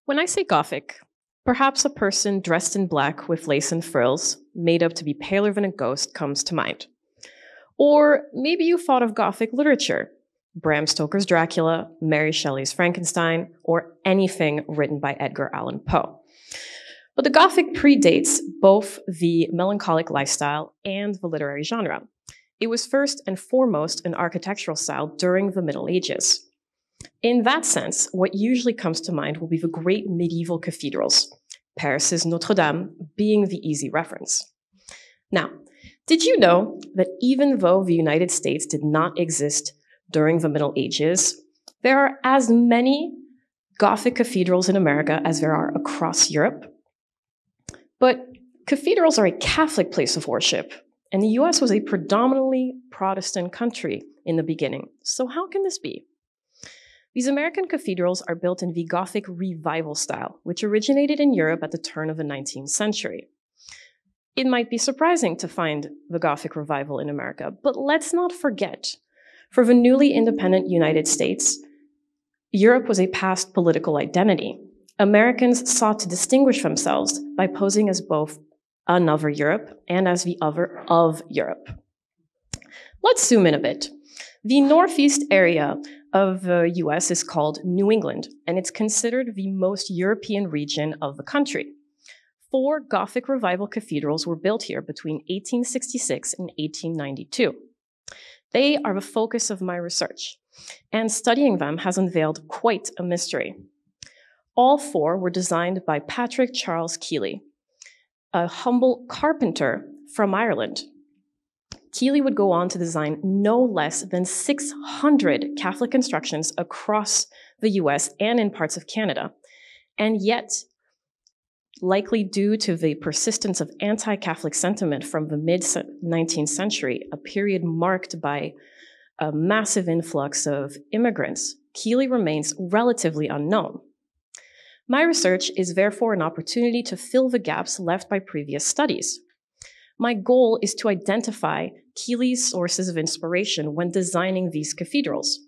When I say Gothic, perhaps a person dressed in black with lace and frills, made up to be paler than a ghost, comes to mind. Or maybe you thought of Gothic literature, Bram Stoker's Dracula, Mary Shelley's Frankenstein, or anything written by Edgar Allan Poe. But the Gothic predates both the melancholic lifestyle and the literary genre. It was first and foremost an architectural style during the Middle Ages. In that sense, what usually comes to mind will be the great medieval cathedrals, Paris's Notre Dame being the easy reference. Now, did you know that even though the United States did not exist during the Middle Ages, there are as many Gothic cathedrals in America as there are across Europe? But cathedrals are a Catholic place of worship, and the US was a predominantly Protestant country in the beginning. So how can this be? These American cathedrals are built in the Gothic revival style, which originated in Europe at the turn of the 19th century. It might be surprising to find the Gothic revival in America, but let's not forget, for the newly independent United States, Europe was a past political identity. Americans sought to distinguish themselves by posing as both another Europe and as the other of Europe. Let's zoom in a bit. The northeast area of the US is called New England, and it's considered the most European region of the country. 4 Gothic revival cathedrals were built here between 1866 and 1892. They are the focus of my research, and studying them has unveiled quite a mystery. All 4 were designed by Patrick Charles Keeley, a humble carpenter from Ireland. Keeley would go on to design no less than 600 Catholic constructions across the US and in parts of Canada. And yet, likely due to the persistence of anti-Catholic sentiment from the mid-19th century, a period marked by a massive influx of immigrants, Keeley remains relatively unknown. My research is therefore an opportunity to fill the gaps left by previous studies. My goal is to identify Keeley's sources of inspiration when designing these cathedrals.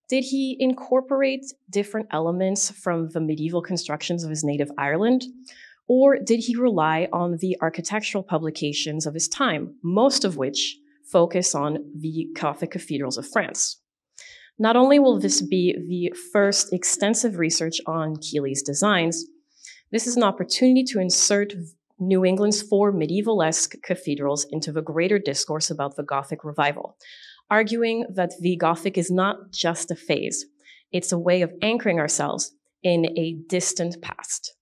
Did he incorporate different elements from the medieval constructions of his native Ireland? Or did he rely on the architectural publications of his time, most of which focus on the Gothic cathedrals of France? Not only will this be the first extensive research on Keeley's designs, this is an opportunity to insert New England's 4 medieval-esque cathedrals into the greater discourse about the Gothic revival, arguing that the Gothic is not just a phase, it's a way of anchoring ourselves in a distant past.